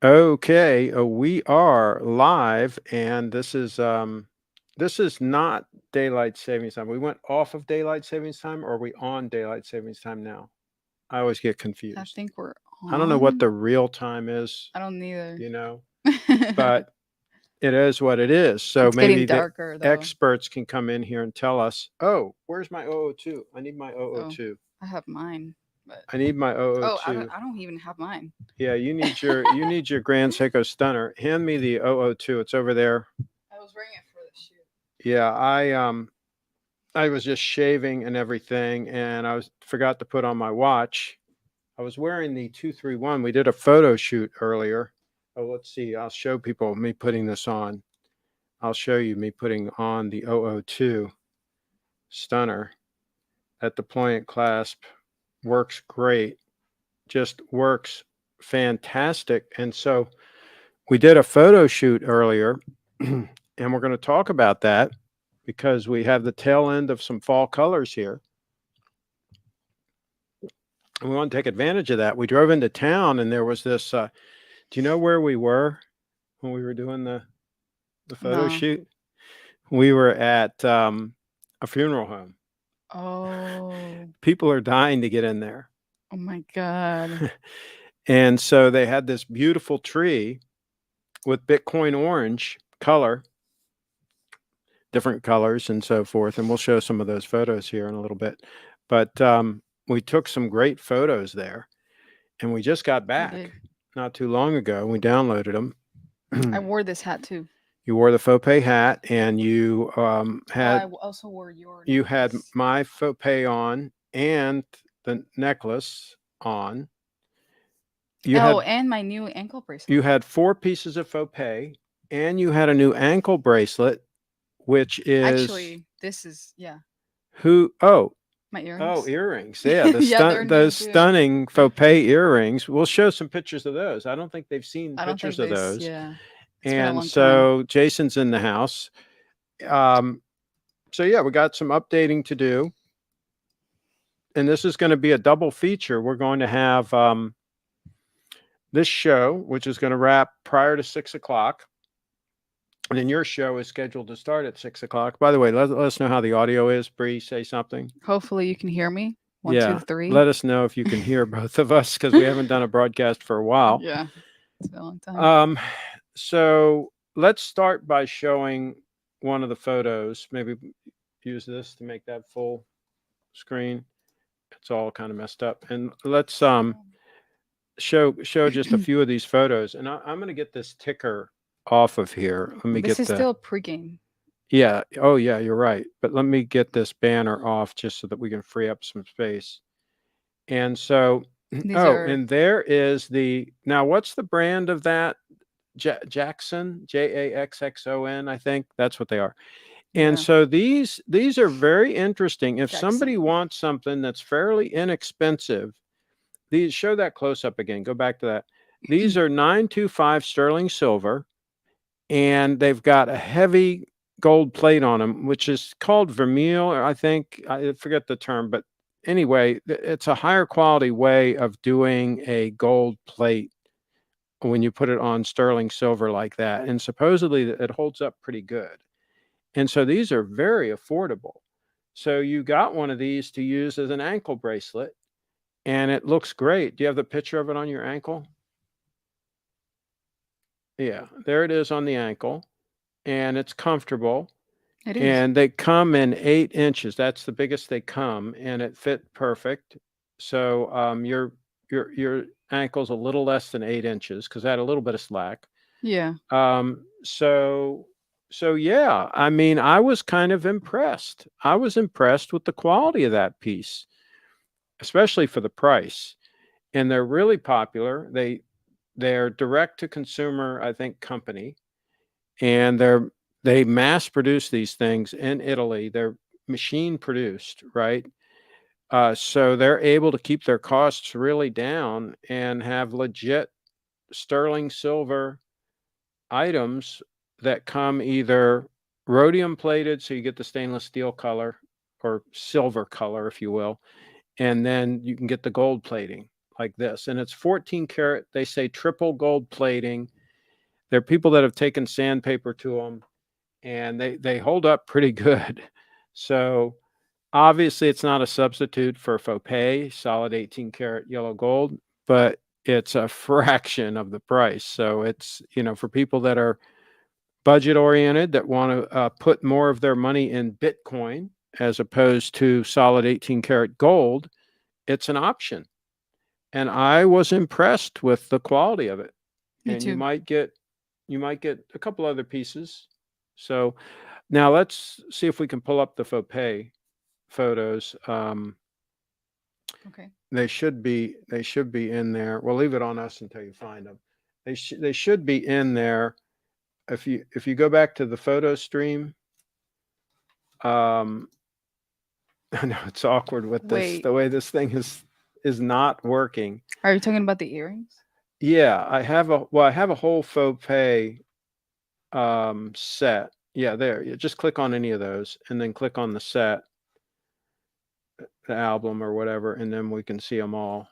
Okay, we are live, and this is not daylight savings time. We went off of daylight savings time, or are we on daylight savings time now? I always get I confused. think we're I don't know what on. the real time is, I don't either. you know, but it is what it is. So It's getting maybe the darker though. experts can come in here and tell us, "Oh, where's my 002? I need my Oh, 002. I have mine, but I need my oh, I don't. 002." I don't even have mine. Yeah, you need your Grand Seiko Stunner. Hand me the 002. It's over there. I was wearing it for the shoot. Yeah, I was just shaving and everything, and I was forgot to put on my watch. I was wearing the 231. We did a photo shoot earlier. Oh, let's see. I'll show people me putting this on. I'll show you me putting on the 002 Stunner. That deployment clasp works great. Just works fantastic. And so we did a photo shoot earlier, and we're going to talk about that because we have the tail end of some fall colors here. And we want to take advantage of that. We drove into town, and there was this. Do you know where we were when we were doing the photo No. shoot? We were at a funeral home. Oh. People are dying to get in there. Oh my God. And so they had this beautiful tree with Bitcoin orange color, different colors and so forth. And we'll show some of those photos here in a little bit. But we took some great photos there, and we just got We back did. not too long ago. We downloaded them. I wore this hat too. You wore the Faux-pay hat, and you Oh, I had also wore your you had necklace. my Faux-pay on and the necklace on. You Oh, had and my new ankle you bracelet. had 4 pieces of Faux-pay, and you had a new ankle bracelet, which is Actually, this is yeah, who? my Oh, earrings. earrings. Yeah, Yeah, they're new those too. stunning Faux-pay earrings. We'll show some pictures of those. I don't think they've seen I don't pictures think of this. those. Yeah, it's been a And long time. so Jason's in the house. Um, so yeah, we got some updating to do, and this is going to be a double feature. We're going to have this show, which is going to wrap prior to 6 o'clock, and then your show is scheduled to start at 6 o'clock. By the way, let us know how the audio is. Bree, say something. Hopefully, you can hear me. One, two, Yeah, three. let us know if you can hear both of us because we haven't done a broadcast for a while. Yeah, it's been a long time. Um, so let's start by showing one of the photos. Maybe use this to make that full screen. It's all kind of messed up. And let's show just a few of these photos. And I'm going to get this ticker off of here. Let me This get is the still pregame. yeah. Oh yeah, you're right. But let me get this banner off just so that we can free up some space. And so, These oh, are and there is the now. What's the brand of that? Jackson, Jaxxon, I think that's what they are. And yeah, so these are very interesting. If somebody Jackson. wants something that's fairly inexpensive, these show that close up again. Go back to that. These are 925 sterling silver, and they've got a heavy gold plate on them, which is called vermeil. I think I forget the term, but anyway, it's a higher quality way of doing a gold plate when you put it on sterling silver like that. And supposedly it holds up pretty good. And so these are very affordable. So you got one of these to use as an ankle bracelet, and it looks great. Do you have the picture of it on your ankle? Yeah, there it is on the ankle, and it's comfortable. It is. And they come in 8 inches. That's the biggest they come, and it fit perfect. So your ankle's a little less than 8 inches because I had a little bit of slack. Yeah, Um, so so yeah, I mean, I was kind of impressed. I was impressed with the quality of that piece, especially for the price. And they're really popular. They're direct to consumer, I think, company, and they mass produce these things in Italy. They're machine produced, right? So they're able to keep their costs really down and have legit sterling silver items that come either rhodium plated, so you get the stainless steel color or silver color, if you will, and then you can get the gold plating like this, and it's 14 karat. They say triple gold plating. There are people that have taken sandpaper to them, and they hold up pretty good. So obviously, it's not a substitute for Faux-pay, solid 18 karat yellow gold, but it's a fraction of the price. So it's, for people that are budget oriented, that want to put more of their money in Bitcoin as opposed to solid 18 karat gold, it's an option. And I was impressed with the quality of it. Me And too. you might get a couple other pieces. So now let's see if we can pull up the Faux-pay photos. Okay. They should be in there. We'll leave it on us until you find them. They should be in there. If you go back to the photo stream, I know it's awkward with this. Wait. The way this thing is not working. Are you talking about the earrings? Yeah, I have a whole Faux-pay set. Yeah, there. You just click on any of those and then click on the set, the album or whatever, and then we can see them all.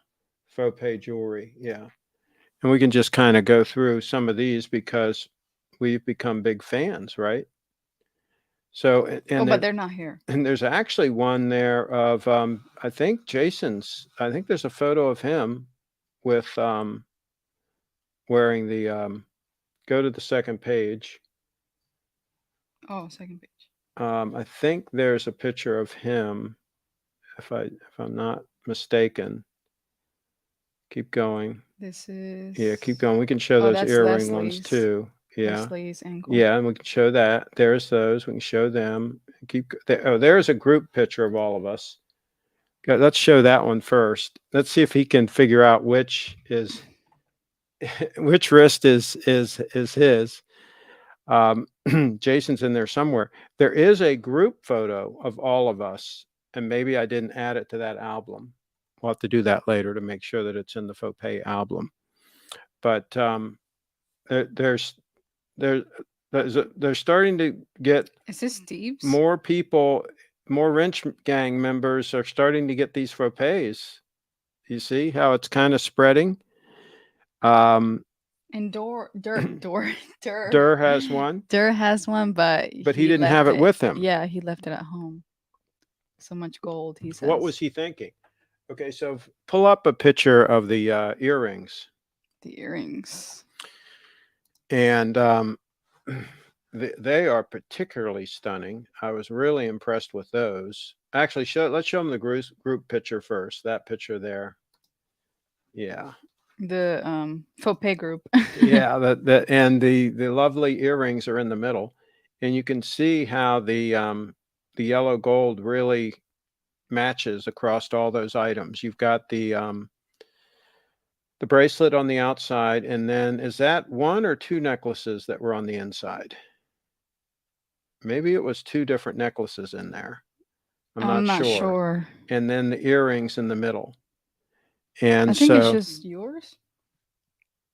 Faux-pay jewelry. Yeah. And we can just kind of go through some of these because we've become big fans, right? So, and but they're not here. And there's actually one there of I think Jason's. I think there's a photo of him with wearing the. Go to the second page. Oh, second page. I think there's a picture of him, if I'm not mistaken. Keep going. This is. Yeah, keep going. We can show those earring ones too. Yeah. Leslie's ankle. Yeah, and we can show that. There's those. We can show them. There's a group picture of all of us. Let's show that one first. Let's see if he can figure out which wrist is his. Jason's in there somewhere. There is a group photo of all of us, and maybe I didn't add it to that album. We'll have to do that later to make sure that it's in the Faux-pay album. But they're starting to get. Is this Steve's? More people, more wrench gang members are starting to get these Faux-pays. You see how it's kind of spreading. And Durr has one. Durr has one, but he didn't have it with him. Yeah, he left it at home. So much gold, he says. What was he thinking? Okay, so pull up a picture of the earrings. The earrings. And they are particularly stunning. I was really impressed with those. Actually, let's show them the group picture first. That picture there. Yeah. The Faux-pay group. Yeah, and the lovely earrings are in the middle, and you can see how the yellow gold really matches across all those items. You've got the bracelet on the outside, and then is that one or two necklaces that were on the inside? Maybe it was two different necklaces in there. I'm not sure. And then the earrings in the middle. And I think it's just yours.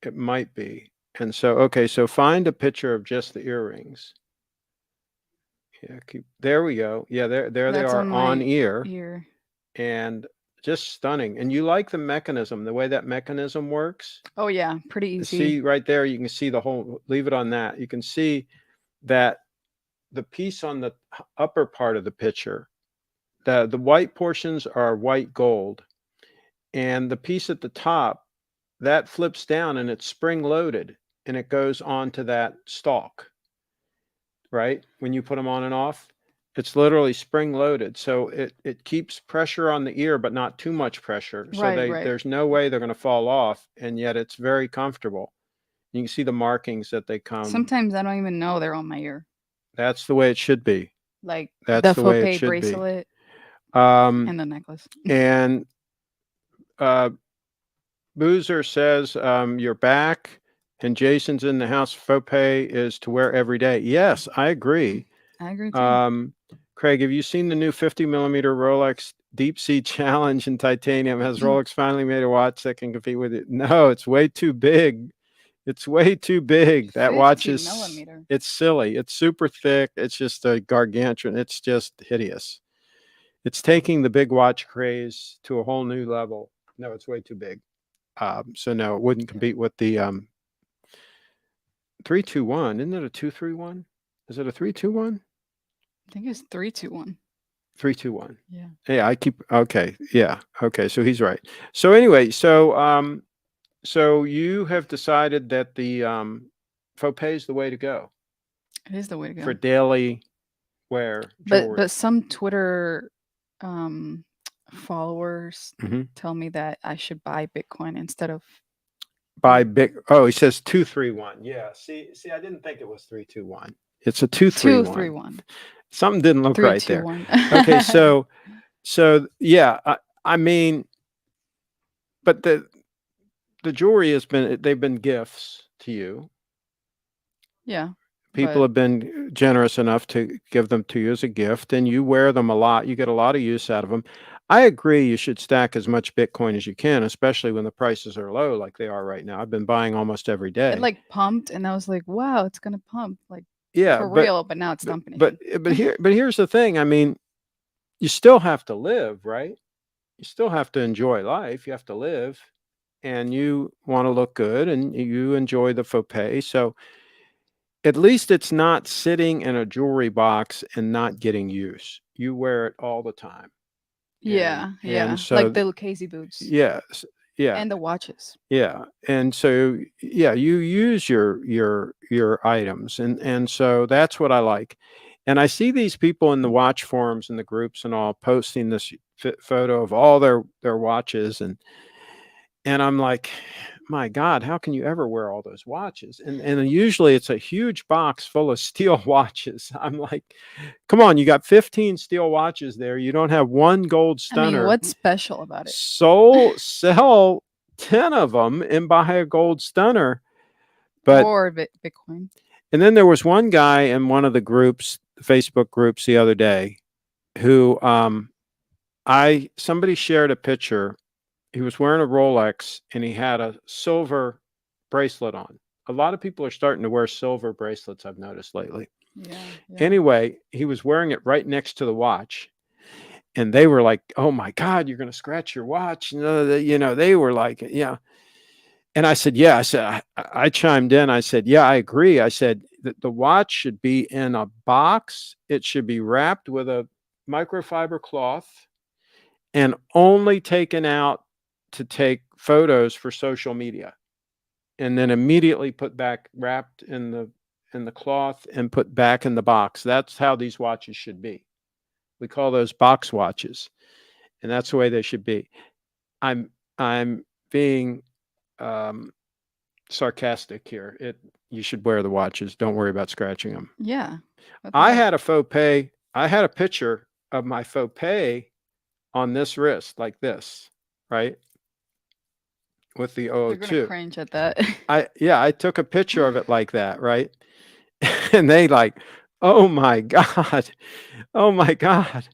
It might be. And so, okay, so find a picture of just the earrings. Yeah, there we go. Yeah, there they are on ear. And just stunning. And you like the mechanism, the way that mechanism works? Oh yeah, pretty easy. See right there, you can see the whole, leave it on that. You can see that the piece on the upper part of the picture, the white portions are white gold. And the piece at the top, that flips down and it's spring loaded and it goes onto that stalk, right? When you put them on and off, it's literally spring loaded. So it keeps pressure on the ear, but not too much pressure. So there's no way they're going to fall off. And yet it's very comfortable. You can see the markings that they come. Sometimes I don't even know they're on my ear. That's the way it should be. Like that's the way it should bracelet be. And the necklace. And Boozer says you're back and Jason's in the house. Faux-pay is to wear every day. Yes, I agree. I agree too. Craig, have you seen the new 50 millimeter Rolex Deep Sea Challenge in titanium? Has Rolex finally made a watch that can compete with it? No, it's way too big. It's way too big. That watch is millimeter. It's silly. It's super thick. It's just a gargantuan. It's just hideous. It's taking the big watch craze to a whole new level. No, it's way too big. So no, it wouldn't compete with the 321. Isn't it a 231? Is it a 321? I think it's 321. 321. Yeah. Yeah, I keep okay. Yeah. Okay, so he's right. So anyway, so you have decided that the faux pay is the way to go It is the way to for go. daily wear jewelry. But some Twitter um followers Hmm. tell me that I should buy Bitcoin instead of By big. Oh, he says 231. Yeah. See, I didn't think it was 321. It's a 231. 231. Something didn't look Three right two there. one. Okay, so yeah, I mean, but the jewelry they've been gifts to you. Yeah. People But have been generous enough to give them to you as a gift, and you wear them a lot. You get a lot of use out of them. I agree you should stack as much Bitcoin as you can, especially when the prices are low like they are right now. I've been buying almost every it day. like pumped and I was like, wow, it's gonna pump like Yeah, for real, but now it's dumping but again. but here's the thing. I mean, you still have to live, right? You still have to enjoy life. You have to live, and you want to look good, and you enjoy the faux pay. So at least it's not sitting in a jewelry box and not getting use. You wear it all the time. Yeah, And yeah. Like so the Casey boots yes, yeah, and the watches. yeah. And so yeah, you use your items, and so that's what I like. And I see these people in the watch forums and the groups and all posting this photo of all their watches, and I'm like, my God, how can you ever wear all those watches? And usually it's a huge box full of steel watches. I'm like, come on, you got 15 steel watches there. You don't have one gold I mean, stunner. what's special about it? Sell 10 of them and buy a gold stunner. But Or Bitcoin. and then there was one guy in one of the groups, Facebook groups the other day, who I somebody shared a picture. He was wearing a Rolex and he had a silver bracelet on. A lot of people are starting to wear silver bracelets, I've noticed lately. Yeah, yeah. Anyway, he was wearing it right next to the watch. And they were like, "Oh my God, you're going to scratch your watch." They were like, "Yeah." And I said, "Yeah." I said, I chimed in. I said, "Yeah, I agree." I said, the watch should be in a box. It should be wrapped with a microfiber cloth and only taken out to take photos for social media, and then immediately put back wrapped in the cloth and put back in the box. That's how these watches should be. We call those box watches, and that's the way they should be. I'm being um, sarcastic here. You should wear the watches. Don't worry about scratching them. Yeah. What the I heck? had a faux pay. I had a picture of my faux pay on this wrist like this, right? With the They're gonna 002. cringe at that. I took a picture of it like that, right? And they like, "Oh my God. Oh my God.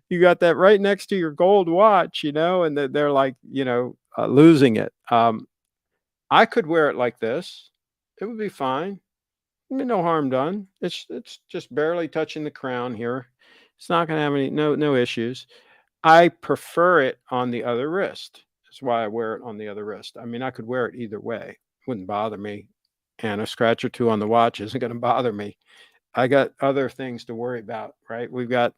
You got that right next to your gold watch, and they're like, losing it." I could wear it like this. It would be fine. No harm done. It's just barely touching the crown here. It's not going to have any no issues. I prefer it on the other wrist. That's why I wear it on the other wrist. I mean, I could wear it either way. Wouldn't bother me. And a scratch or two on the watch isn't going to bother me. I got other things to worry about, right? We've got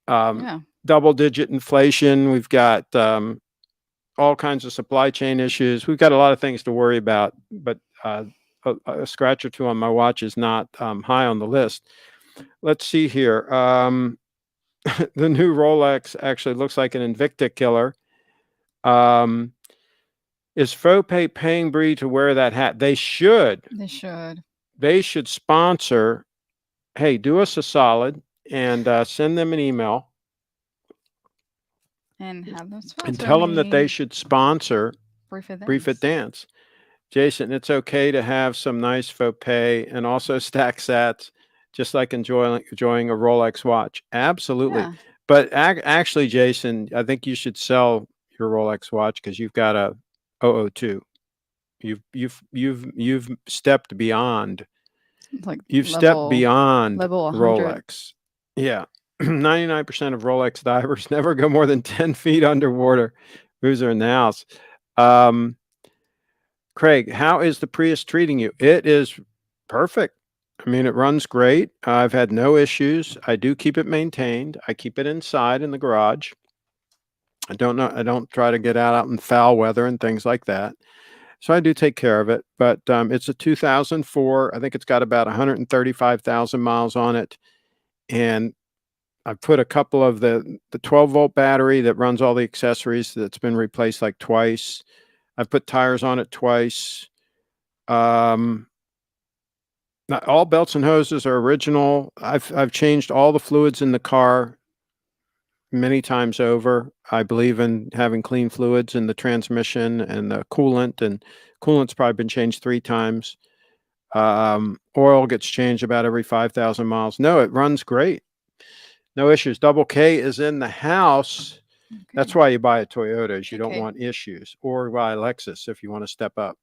Yeah. double digit inflation. We've got all kinds of supply chain issues. We've got a lot of things to worry about, but a scratch or two on my watch is not high on the list. Let's see here. The new Rolex actually looks like an Invicta killer. Is Faux-pay paying Bree to wear that hat? They should. They should. They should sponsor. Hey, do us a solid and send them an email And have them and sponsor tell them that they me. should sponsor Brief it Brief It Dance. Dance. Jason, it's okay to have some nice faux pay and also stack sats, just like enjoying a Rolex watch. Absolutely. Yeah. But actually, Jason, I think you should sell your Rolex watch because you've got a 002. You've stepped beyond. It's like You've stepped beyond level 100. Rolex. Yeah. 99% of Rolex divers never go more than 10 feet underwater. Who's are in the house? Um, Craig, how is the Prius treating you? It is perfect. I mean, it runs great. I've had no issues. I do keep it maintained. I keep it inside in the garage. I don't try to get out in foul weather and things like that. So I do take care of it. But it's a 2004. I think it's got about 135,000 miles on it. And I've put a couple of the 12-volt battery that runs all the accessories that's been replaced like twice. I've put tires on it twice. Um, Not all belts and hoses are original. I've changed all the fluids in the car many times over. I believe in having clean fluids in the transmission and the coolant, and coolant's probably been changed 3 times. Oil gets changed about every 5,000 miles. No, it runs great. No issues. Double K is in the house. That's Okay. why you buy a Toyota, is you don't Okay. want issues, or buy a Lexus if you want to step up.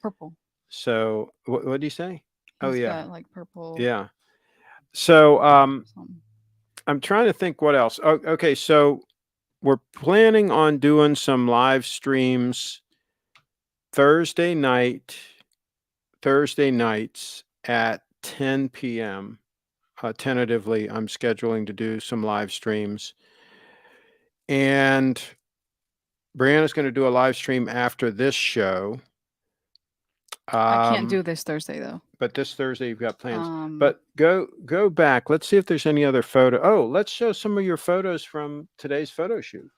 Purple. So what do you say? Oh He's yeah, got like purple. yeah. So Something. I'm trying to think what else. Oh, okay, so we're planning on doing some live streams Thursday night, Thursday nights at 10 p.m. Tentatively, I'm scheduling to do some live streams. And Brianna's going to do a live stream after this show. I can't do this Thursday though. But this Thursday you've got plans. Um, But go back. Let's see if there's any other photo. Oh, let's show some of your photos from today's photo shoot.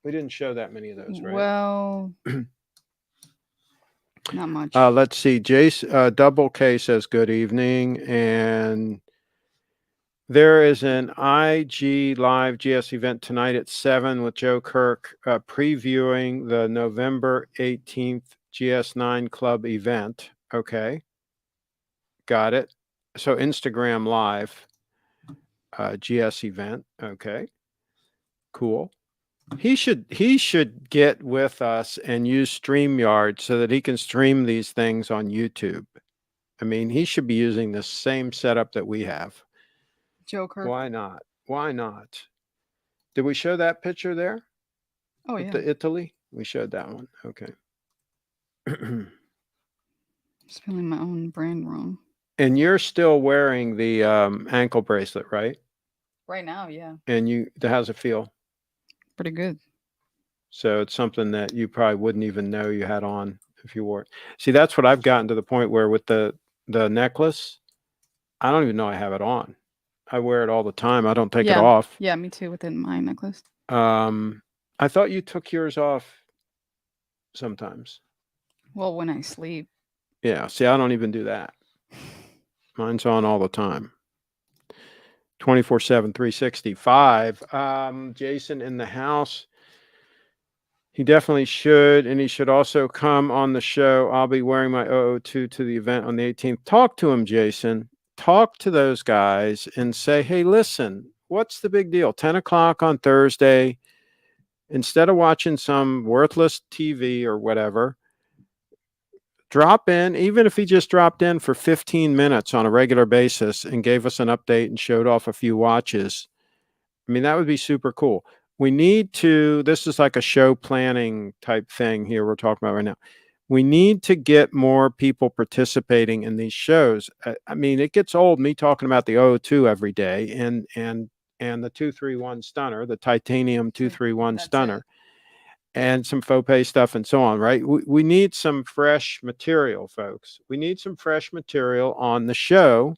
We didn't show that many of those, right? Well, not much. Let's see. Jace Double K says good evening, and there is an IG Live GS event tonight at 7 with Joe Kirk previewing the November 18th GS9 Club event. Okay. Got it. So Instagram Live GS event. Okay. Cool. He should get with us and use StreamYard so that he can stream these things on YouTube. I mean, he should be using the same setup that we have. Joker. Why not? Why not? Did we show that picture there? Oh With yeah. the Italy? We showed that one. Okay. Spelling my own brand wrong. And you're still wearing the ankle bracelet, right? Right now, yeah. And how's it feel? Pretty good. So it's something that you probably wouldn't even know you had on if you wore it. See, that's what I've gotten to the point where with the necklace, I don't even know I have it on. I wear it all the time. I don't take it off. Yeah, me too. Within my necklace. I thought you took yours off sometimes. Well, when I sleep. Yeah. See, I don't even do that. Mine's on all the time. 24/7, 365. Jason in the house. He definitely should, and he should also come on the show. I'll be wearing my 002 to the event on the 18th. Talk to him, Jason. Talk to those guys and say, hey, listen, what's the big deal? 10 o'clock on Thursday, instead of watching some worthless TV or whatever, drop in, even if he just dropped in for 15 minutes on a regular basis and gave us an update and showed off a few watches. I mean, that would be super cool. We need to, this is like a show planning type thing here we're talking about right now. We need to get more people participating in these shows. I mean, it gets old me talking about the 002 every day and the 231 stunner, the titanium 231 stunner, and some Faux-pay stuff and so on, right? We need some fresh material, folks. We need some fresh material on the show.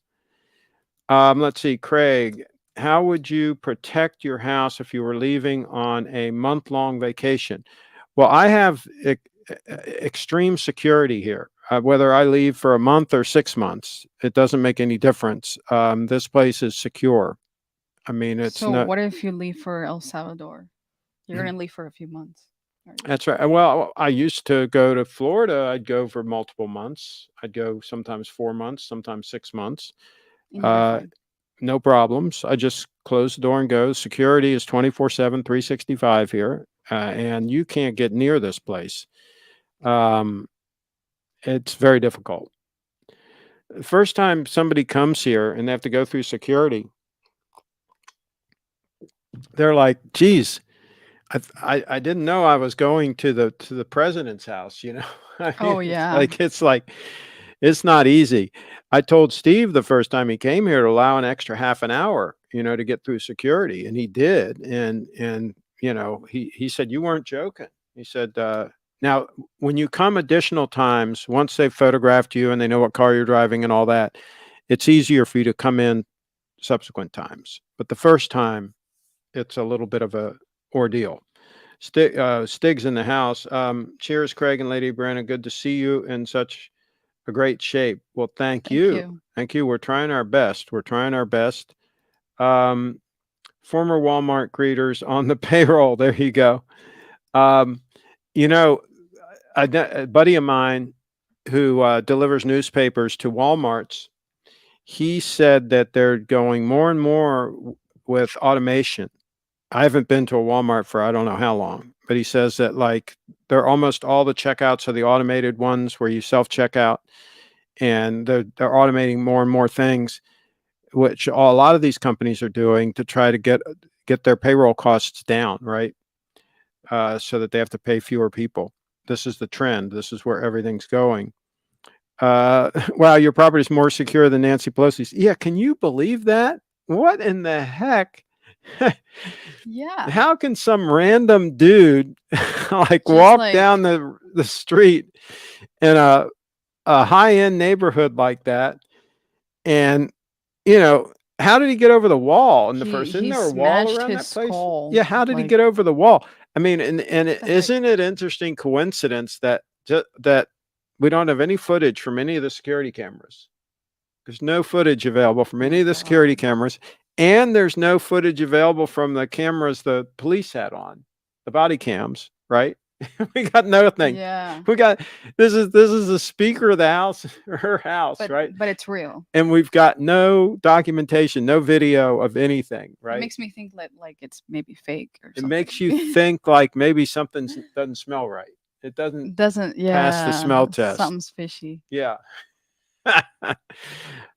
Let's see, Craig, how would you protect your house if you were leaving on a month-long vacation? Well, I have extreme security here. Whether I leave for a month or 6 months, it doesn't make any difference. This place is secure. I mean, it's So not. what if you leave for El Salvador? You're gonna leave for a few months. That's right. Well, I used to go to Florida. I'd go for multiple months. I'd go sometimes 4 months, sometimes 6 months. No problems. I just close the door and go. Security is 24/7, 365 here, and you can't get near this place. It's very difficult. The first time somebody comes here and they have to go through security, they're like, geez, I didn't know I was going to the president's house, you know? I mean, Oh yeah. it's like it's not easy. I told Steve the first time he came here to allow an extra half an hour, you know, to get through security, and he did. And you know, he said you weren't joking. He said, now when you come additional times, once they've photographed you and they know what car you're driving and all that, it's easier for you to come in subsequent times. But the first time, it's a little bit of a ordeal. Stig's in the house. Cheers, Craig and Lady Brenna. Good to see you in such a great shape. Well, thank Thank you. you. Thank you. We're trying our best. We're trying our best. Um, Former Walmart greeters on the payroll. There you go. Um, you know, a buddy of mine who delivers newspapers to Walmarts, he said that they're going more and more with automation. I haven't been to a Walmart for I don't know how long, but he says that like they're almost all the checkouts are the automated ones where you self checkout, and they're automating more and more things, which a lot of these companies are doing to try to get their payroll costs down, right? So that they have to pay fewer people. This is the trend. This is where everything's going. Wow, your property is more secure than Nancy Pelosi's. Yeah, can you believe that? What in the heck? Yeah. How can some random dude like Just walk like down the street in a high end neighborhood like that? And you know, how did he get over the wall in the he first? Isn't he there a wall smashed around his that place? skull. Yeah, how did he Like get over the wall? I mean, and what the heck? isn't it interesting coincidence that that we don't have any footage from any of the security cameras? There's no footage available from Oh any my of the security god. cameras, and there's no footage available from the cameras the police had on, the body cams, right? We got nothing. Yeah. We got this is the speaker of the house, her house, But right? but it's real. And we've got no documentation, no video of anything, It right? makes me think that like it's maybe fake or It makes you something. think like maybe something doesn't smell right. It doesn't Doesn't pass the yeah. smell test. Something's fishy. Yeah.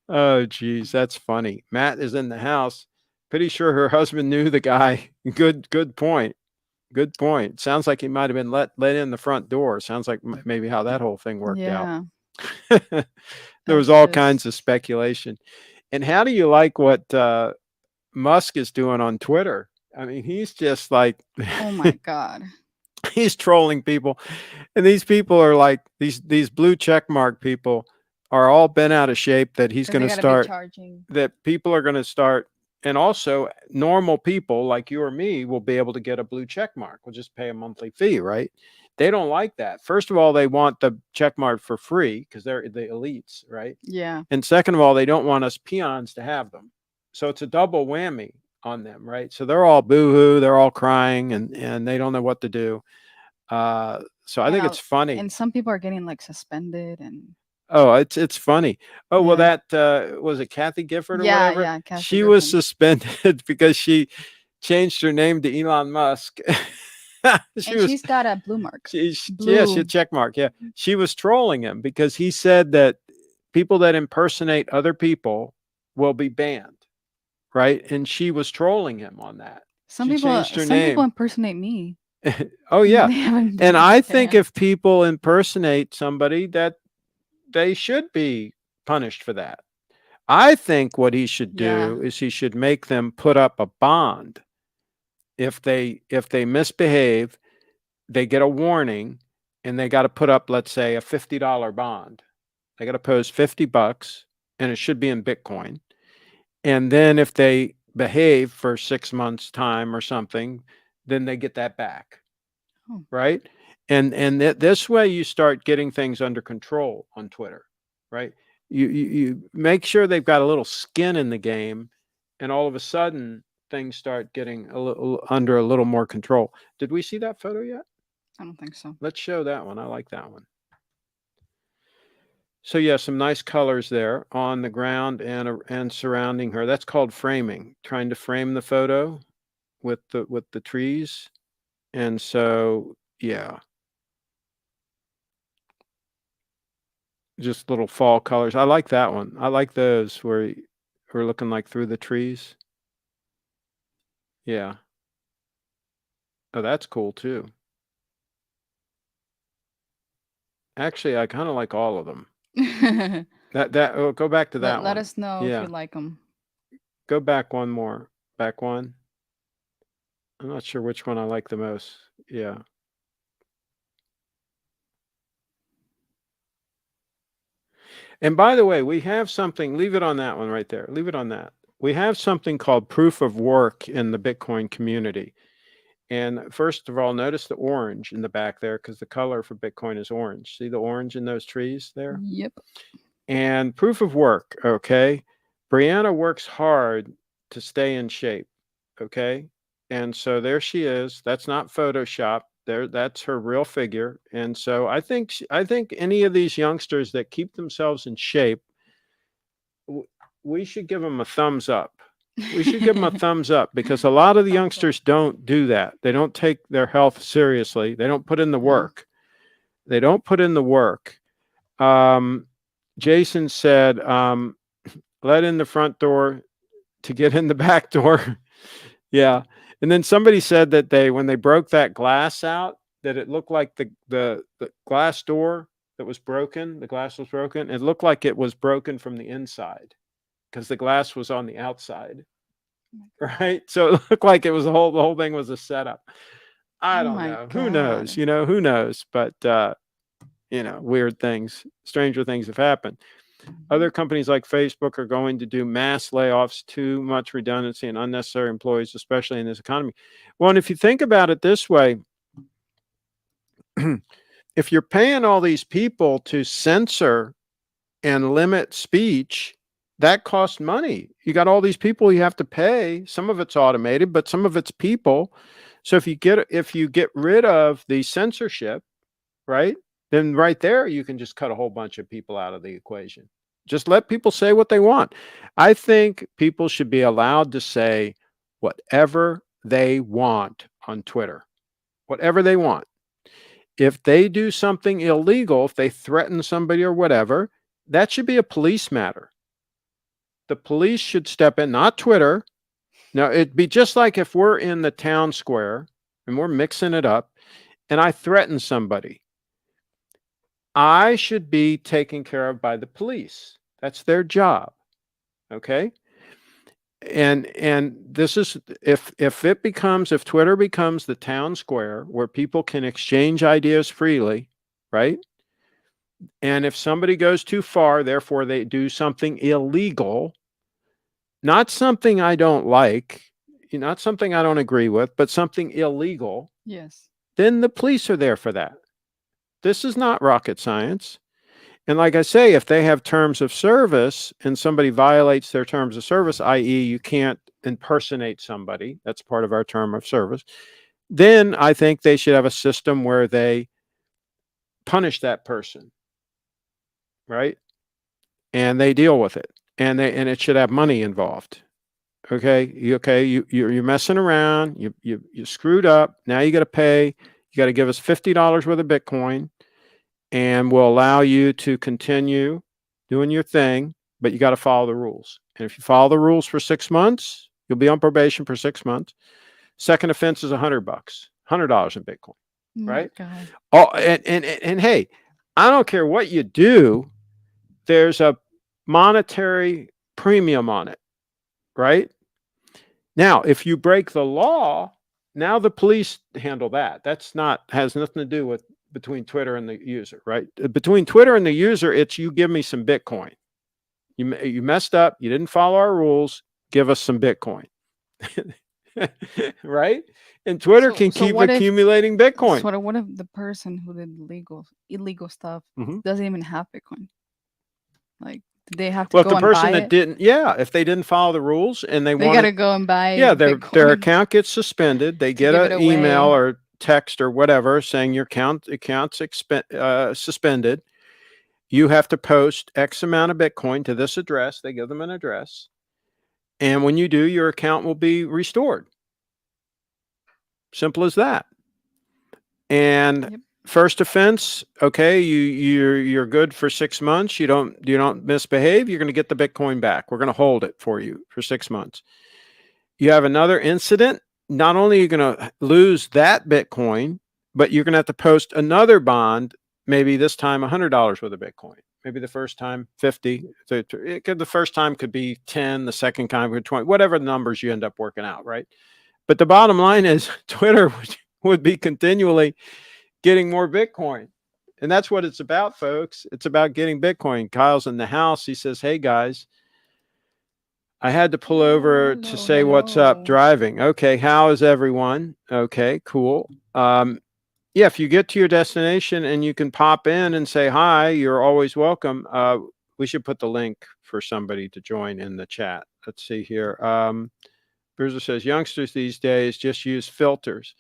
Oh, geez, that's funny. Matt is in the house. Pretty sure her husband knew the guy. Good point. Good point. Sounds like he might have been let in the front door. Sounds like maybe how that whole thing worked out. Yeah. There was That's all kinds just of speculation. And how do you like what Musk is doing on Twitter? I mean, he's just like oh my god. he's trolling people, and these people are like these blue check mark people are all bent out of shape that he's Because going they to gotta be start charging. that people are going to start, and also normal people like you or me will be able to get a blue check mark. We'll just pay a monthly fee, right? They don't like that. First of all, they want the check mark for free because they're the elites, right? Yeah. And second of all, they don't want us peons to have them. So it's a double whammy on them, right? So they're all boo-hoo, they're all crying, and they don't know what to do. So I And think it's funny. and some people are getting like suspended and Oh, it's funny. Oh, well, yeah. that was it Kathy Gifford or Yeah, whatever? yeah, Kathy She was Griffin. suspended because she changed her name to Elon Musk. She And was she's got a blue mark. yeah, she Blue. had check mark. Yeah. She was trolling him because he said that people that impersonate other people will be banned, right? And she was trolling him on that. She changed her Some people name. impersonate me. Oh And yeah. they haven't And been I think banned. if people impersonate somebody that they should be punished for that. I think what he should Yeah. do is he should make them put up a bond. If they misbehave, they get a warning and they got to put up, let's say, a $50 bond. They got to post $50 and it should be in Bitcoin. And then if they behave for 6 months time or something, then they get that back. Oh. Right. And this way you start getting things under control on Twitter, right? You make sure they've got a little skin in the game, and all of a sudden things start getting a little under a little more control. Did we see that photo yet? I don't think so. Let's show that one. I like that one. So yeah, some nice colors there on the ground and surrounding her. That's called framing, trying to frame the photo with the trees. And so yeah, just little fall colors. I like that one. I like those where we're looking like through the trees. Yeah. Oh, that's cool too. Actually, I kind of like all of them. Go back to that Let one. us know if you Yeah. like them. Go back one more. Back one. I'm not sure which one I like the most. Yeah. And by the way, we have something, leave it on that one right there. Leave it on that. We have something called proof of work in the Bitcoin community. And first of all, notice the orange in the back there because the color for Bitcoin is orange. See the orange in those trees there? Yep. And proof of work, okay? Brianna works hard to stay in shape, okay? And so there she is. That's not Photoshop. There, that's her real figure. And so I think any of these youngsters that keep themselves in shape, we should give them a thumbs up. We should give them a thumbs up because a lot of the Thumbs up. youngsters don't do that. They don't take their health seriously. They don't put in the No. work. They don't put in the work. Jason said, let in the front door to get in the back door. Yeah. And then somebody said that when they broke that glass out, that it looked like the glass door that was broken, the glass was broken. It looked like it was broken from the inside because the glass was on the outside. Right. So it looked like it was the whole thing was a setup. I Oh don't my know. Who knows? God. Who knows? But weird things, stranger things have happened. Other companies like Facebook are going to do mass layoffs, too much redundancy and unnecessary employees, especially in this economy. Well, and if you think about it this way, if you're paying all these people to censor and limit speech, that costs money. You got all these people you have to pay. Some of it's automated, but some of it's people. So if you get rid of the censorship, right, then right there you can just cut a whole bunch of people out of the equation. Just let people say what they want. I think people should be allowed to say whatever they want on Twitter, whatever they want. If they do something illegal, if they threaten somebody or whatever, that should be a police matter. The police should step in, not Twitter. Now, it'd be just like if we're in the town square and we're mixing it up and I threaten somebody. I should be taken care of by the police. That's their job. Okay? And this is if Twitter becomes the town square where people can exchange ideas freely, right? And if somebody goes too far, therefore they do something illegal, not something I don't like, not something I don't agree with, but something illegal, Yes. then the police are there for that. This is not rocket science. And like I say, if they have terms of service and somebody violates their terms of service, i.e., you can't impersonate somebody, that's part of our term of service, then I think they should have a system where they punish that person, right? And they deal with it. And it should have money involved. Okay, you're messing around. You screwed up. Now you got to pay. You got to give us $50 worth of Bitcoin, and we'll allow you to continue doing your thing. But you got to follow the rules. And if you follow the rules for 6 months, you'll be on probation for 6 months. Second offense is $100, $100 in Bitcoin, right? God. Oh, and hey, I don't care what you do. There's a monetary premium on it, right? Now, if you break the law, now the police handle that. Has nothing to do with between Twitter and the user, right? Between Twitter and the user, it's you give me some Bitcoin. You messed up. You didn't follow our rules. Give us some Bitcoin, right? And Twitter can keep accumulating Bitcoin. So what if the person who did illegal stuff doesn't even have Bitcoin? Like, did they have to Well, go if the and buy person that it? didn't, if they didn't follow the rules and they got to go and buy their Bitcoin. account gets suspended. They get give it an away. email or text or whatever saying your account's suspended. You have to post X amount of Bitcoin to this address. They give them an address. And when you do, your account will be restored. Simple as that. And first offense, okay, you're good for 6 months. You don't misbehave, you're going to get the Bitcoin back. We're going to hold it for you for 6 months. You have another incident, not only are you going to lose that Bitcoin, but you're going to have to post another bond, maybe this time $100 worth of Bitcoin. Maybe the first time 50. The first time could be 10, the second time could be 20, whatever numbers you end up working out, right? But the bottom line is Twitter would be continually getting more Bitcoin. And that's what it's about, folks. It's about getting Bitcoin. Kyle's in the house. He says, hey, guys, I had to pull over to say what's up driving. Okay, how is everyone? Okay, cool. Yeah, if you get to your destination and you can pop in and say hi, you're always welcome. We should put the link for somebody to join in the chat. Let's see here. Bruiser says, youngsters these days just use filters.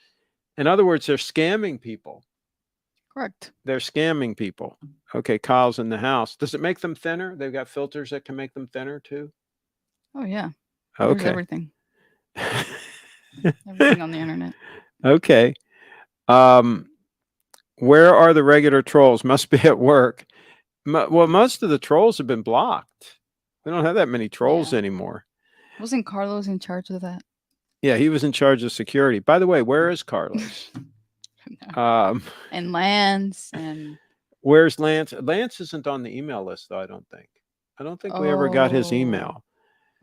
In other words, they're scamming people. Correct. They're scamming people. Okay, Kyle's in the house. Does it make them thinner? They've got filters that can make them thinner too? Oh, yeah. Okay. There's everything. Everything on the internet. Okay. Where are the regular trolls? Must be at work. Well, most of the trolls have been blocked. We don't have that many trolls anymore. Wasn't Carlos in charge of that? Yeah, he was in charge of security. By the way, where is Carlos? And Lance and where's Lance? Lance isn't on the email list, though, I don't think. I don't think we ever got his email.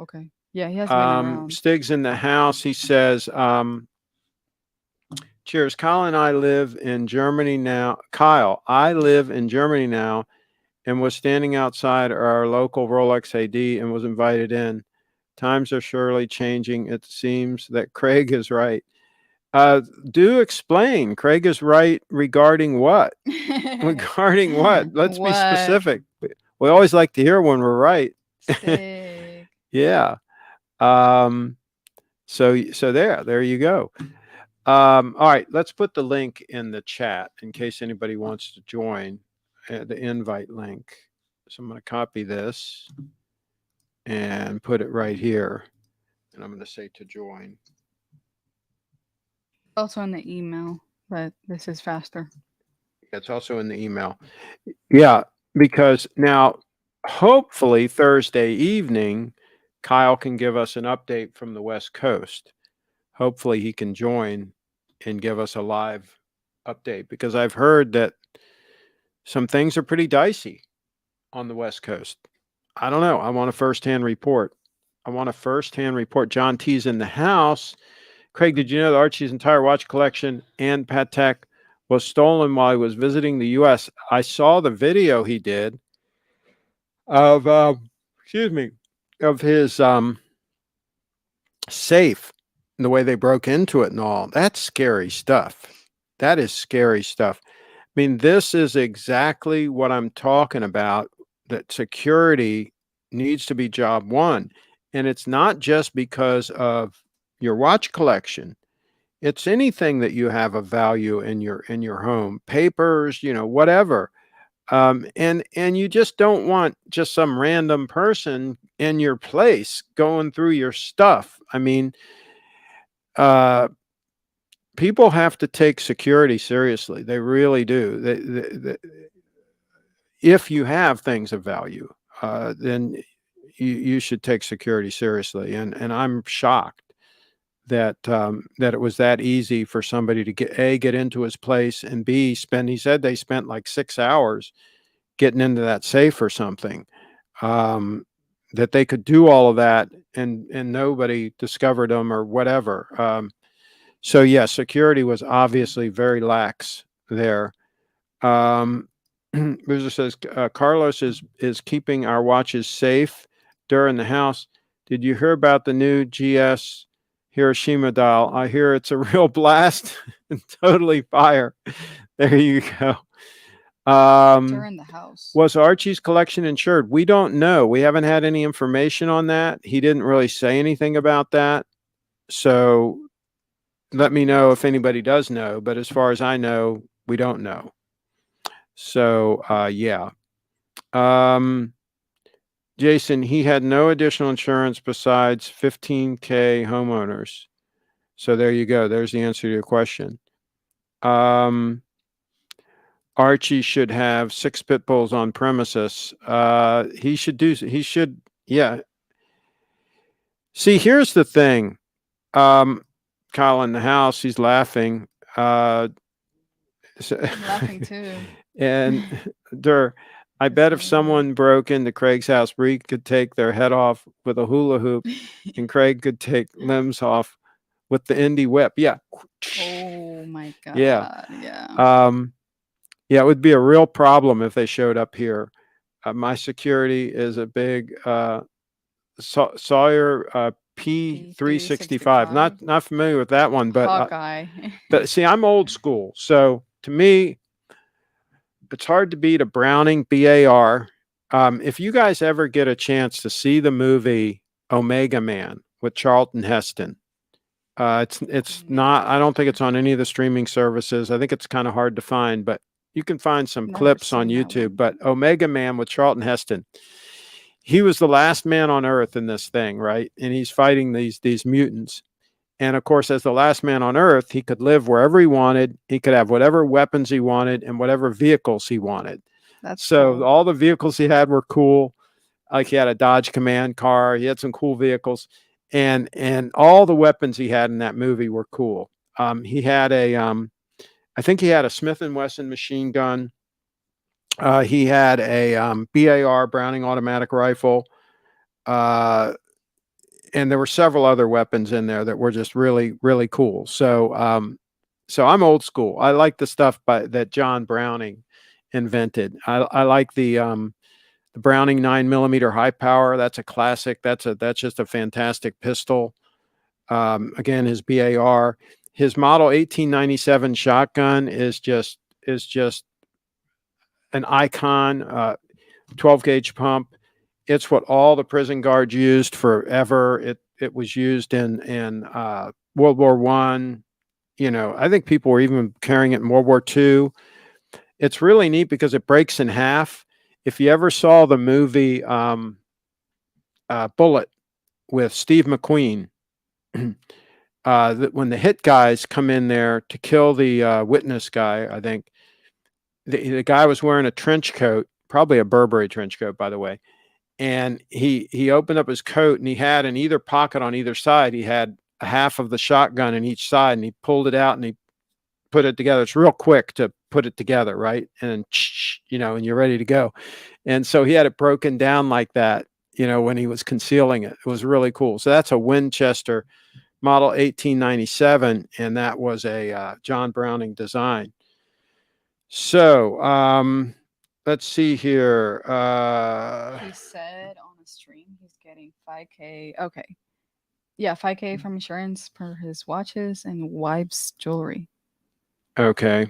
Okay. Yeah, he has been around. Stig's in the house. He says, cheers. Kyle and I live in Germany now. Kyle, I live in Germany now and was standing outside our local Rolex AD and was invited in. Times are surely changing. It seems that Craig is right. Do explain. Craig is right regarding what? Regarding what? Let's be specific. We always like to hear when we're right. Yeah. So there you go. All right, let's put the link in the chat in case anybody wants to join, the invite link. So I'm going to copy this and put it right here. And I'm going to say to join. Also in the email, but this is faster. It's also in the email. Yeah, because now hopefully Thursday evening, Kyle can give us an update from the West Coast. Hopefully he can join and give us a live update, because I've heard that some things are pretty dicey on the West Coast. I don't know. I want a firsthand report. John T's in the house. Craig, did you know that Archie's entire watch collection and Patek was stolen while he was visiting the U.S.? I saw the video he did of, of his safe, and the way they broke into it and all. That's scary stuff. That is scary stuff. I mean, this is exactly what I'm talking about, that security needs to be job one. And it's not just because of your watch collection. It's anything that you have of value in your home, papers, whatever. And you just don't want just some random person in your place going through your stuff. I mean, people have to take security seriously. They really do. If you have things of value, then you should take security seriously. And I'm shocked that it was that easy for somebody to get into his place, and B, he said they spent like 6 hours getting into that safe or something, that they could do all of that and nobody discovered them or whatever. So yeah, security was obviously very lax there. Boozer says, Carlos is keeping our watches safe during the house. Did you hear about the new GS Hiroshima dial? I hear it's a real blast and totally fire. There you go. During the house. Was Archie's collection insured? We don't know. We haven't had any information on that. He didn't really say anything about that. So let me know if anybody does know. But as far as I know, we don't know. So, yeah. Jason, he had no additional insurance besides $15K homeowners. So there you go. There's the answer to your question. Archie should have 6 pit bulls on premises. He should, yeah. See, here's the thing. Kyle in the house, he's laughing. So, I'm laughing too. and Dur, I It's bet if hilarious. someone broke into Craig's house, Bree could take their head off with a hula hoop, and Craig could take limbs off with the indie whip. Yeah. Oh my Yeah. god. Yeah. Yeah, it would be a real problem if they showed up here. My security is a big Sawyer P365. P365. Not familiar with that one, Hawkeye. but see, I'm old school, so to me, it's hard to beat a Browning BAR. If you guys ever get a chance to see the movie Omega Man with Charlton Heston, it's not. I don't think it's on any of the streaming services. I think it's kind of hard to find, but you can find some Never clips on seen that YouTube. one. But Omega Man with Charlton Heston, he was the last man on Earth in this thing, right? And he's fighting these mutants. And of course, as the last man on Earth, he could live wherever he wanted. He could have whatever weapons he wanted and whatever vehicles he wanted. That's So cool. all the vehicles he had were cool. Like he had a Dodge Command car. He had some cool vehicles, and all the weapons he had in that movie were cool. He had I think he had a Smith and Wesson machine gun. He had a BAR Browning automatic rifle. Uh, and there were several other weapons in there that were just really, really cool. So I'm old school. I like the stuff that John Browning invented. I like the Browning 9mm high power. That's a classic. That's just a fantastic pistol. Again, his BAR, his model 1897 shotgun is just an icon. 12 gauge pump. It's what all the prison guards used forever. It was used in World War One. You know, I think people were even carrying it in World War II. It's really neat because it breaks in half. If you ever saw the movie Bullet with Steve McQueen, when the hit guys come in there to kill the witness guy, I think the guy was wearing a trench coat, probably a Burberry trench coat, by the way. And he opened up his coat and he had in either pocket on either side, he had a half of the shotgun in each side, and he pulled it out and he put it together. It's real quick to put it together, right? And and you're ready to go. And so he had it broken down like that, when he was concealing it. It was really cool. So that's a Winchester model 1897, and that was a John Browning design. So let's see here. He said on a stream he's getting 5K. Okay. Yeah, 5K from insurance per his watches and wife's jewelry. Okay.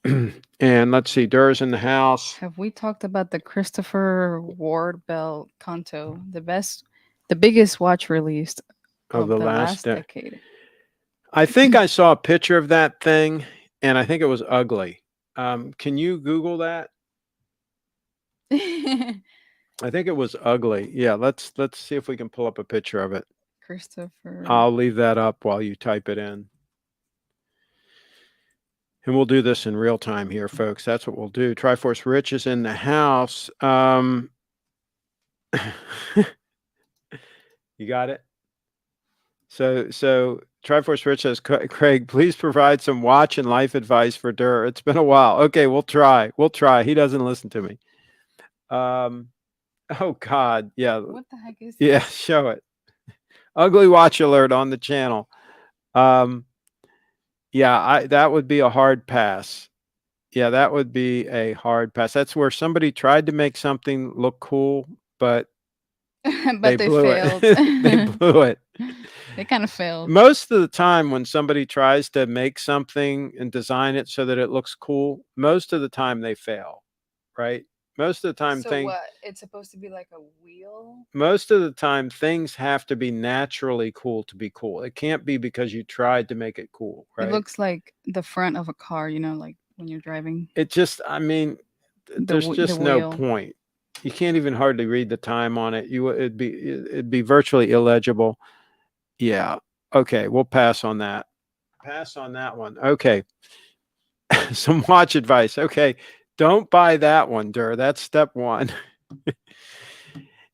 And let's see, Durr's in the house. Have we talked about the Christopher Ward Bell Conto, the biggest watch released Of of the the last last decade? I think I saw a picture of that thing, and I think it was ugly. Can you Google that? I think it was ugly. Yeah, let's see if we can pull up a picture of it. Christopher. I'll leave that up while you type it in. And we'll do this in real time here, folks. That's what we'll do. Triforce Rich is in the house. You got it? So Triforce Rich says, Craig, please provide some watch and life advice for Durr. It's been a while. Okay, we'll try. He doesn't listen to me. Oh God, yeah. What the heck is Yeah, show it. Ugly watch alert on the channel. Yeah, that would be a hard pass. Yeah, that would be a hard pass. That's where somebody tried to make something look cool, but but they blew failed. it. They blew it. They kind of failed. Most of the time when somebody tries to make something and design it so that it looks cool, most of the time they fail, right? Most of the time what? It's supposed to be like a wheel? Most of the time things have to be naturally cool to be cool. It can't be because you tried to make it cool, right? It looks like the front of a car, like when you're driving. It just, there's just the no wheel. point. You can't even hardly read the time on it. It'd be virtually illegible. Yeah. Okay, we'll pass on that. Pass on that one. Okay. Some watch advice. Okay. Don't buy that one, Durr. That's step one.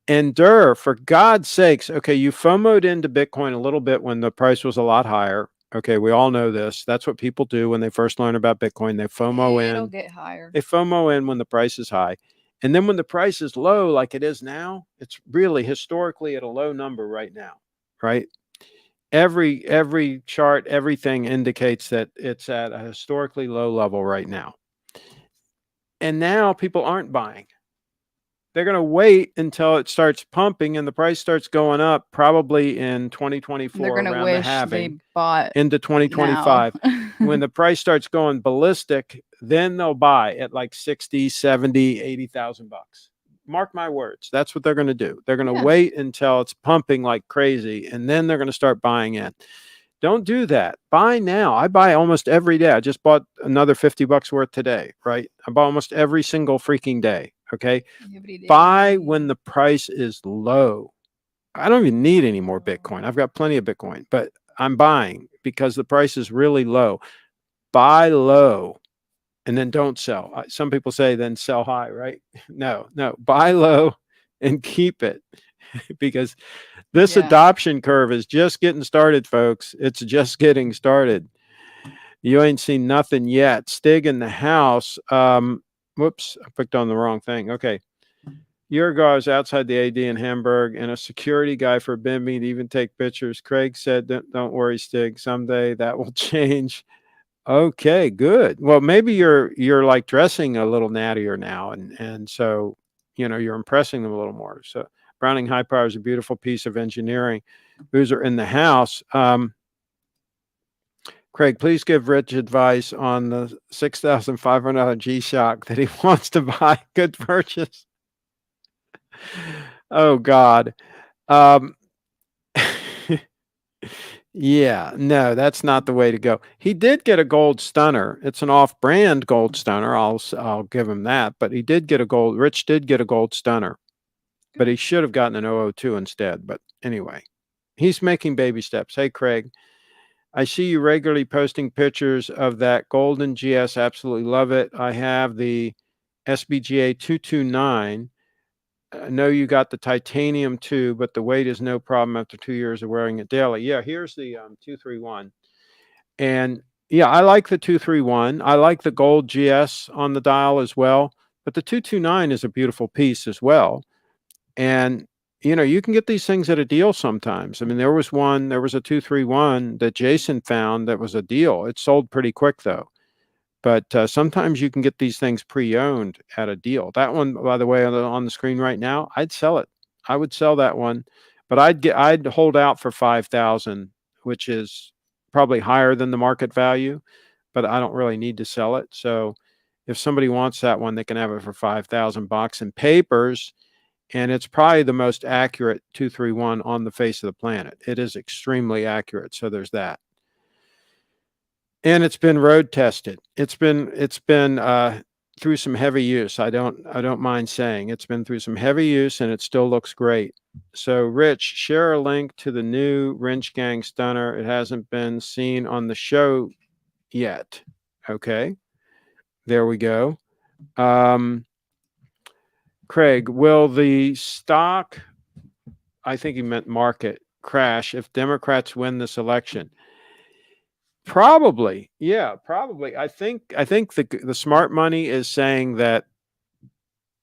And Durr, for God's sakes, okay, you FOMO'd into Bitcoin a little bit when the price was a lot higher. Okay, we all know this. That's what people do when they first learn about Bitcoin. They FOMO It'll in. get higher. They FOMO in when the price is high. And then when the price is low, like it is now, it's really historically at a low number right now, right? Every chart, everything indicates that it's at a historically low level right now. And now people aren't buying. They're going to wait until it starts pumping and the price starts going up, probably in They're 2024 gonna around the wish they halving bought into now. 2025. When the price starts going ballistic, then they'll buy at like 60, 70, 80,000 bucks. Mark my words. That's what they're going to do. They're going to Yeah. wait until it's pumping like crazy, and then they're going to start buying in. Don't do that. Buy now. I buy almost every day. I just bought another 50 bucks worth today, right? I buy almost every single freaking day. Okay. Every Buy day. when the price is low. I don't even need any more Bitcoin. I've got plenty of Bitcoin, but I'm buying because the price is really low. Buy low and then don't sell. Some people say then sell high, right? No, buy low and keep it because this Yeah. adoption curve is just getting started, folks. It's just getting started. You ain't seen nothing yet. Stig in the house. Whoops, I picked on the wrong thing. Okay. Year ago, I was outside the AD in Hamburg, and a security guy forbid me to even take pictures. Craig said, "Don't worry, Stig. Someday that will change." Okay, good. Well, maybe you're like dressing a little nattier now, and so you're impressing them a little more. So Browning High Power is a beautiful piece of engineering. Boozer in the house. Craig, please give Rich advice on the $6,500 G-Shock that he wants to buy. Good purchase. Oh God. Um, yeah, no, that's not the way to go. He did get a gold stunner. It's an off-brand gold stunner. I'll give him that. But he did get a gold. Rich did get a gold stunner, but he should have gotten an 002 instead. But anyway, he's making baby steps. Hey, Craig, I see you regularly posting pictures of that golden GS. Absolutely love it. I have the SBGA 229. I know you got the titanium too, but the weight is no problem after 2 years of wearing it daily. Yeah, here's the 231. And yeah, I like the 231. I like the gold GS on the dial as well, but the 229 is a beautiful piece as well. And you can get these things at a deal sometimes. I mean, there was a 231 that Jason found that was a deal. It sold pretty quick though. But sometimes you can get these things pre-owned at a deal. That one, by the way, on the screen right now, I'd sell it. I would sell that one, but I'd hold out for 5,000, which is probably higher than the market value, but I don't really need to sell it. So if somebody wants that one, they can have it for 5,000 bucks in papers, and it's probably the most accurate 231 on the face of the planet. It is extremely accurate. So there's that. And it's been road tested. It's been through some heavy use. I don't mind saying it's been through some heavy use, and it still looks great. So, Rich, share a link to the new Wrench Gang stunner. It hasn't been seen on the show yet. Okay, there we go. Craig, will the stock, I think he meant market, crash if Democrats win this election? Probably. Yeah, probably. I think the smart money is saying that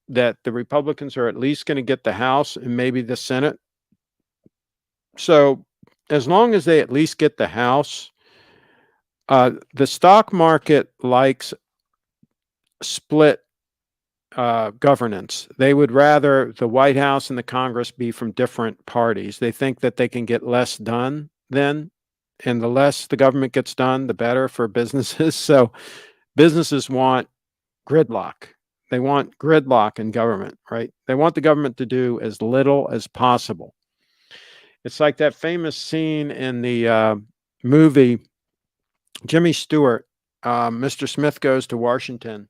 the Republicans are at least going to get the House and maybe the Senate. So as long as they at least get the House, the stock market likes split governance. They would rather the White House and the Congress be from different parties. They think that they can get less done then, and the less the government gets done, the better for businesses. So businesses want gridlock. They want gridlock in government, right? They want the government to do as little as possible. It's like that famous scene in the movie Jimmy Stewart, Mr. Smith Goes to Washington.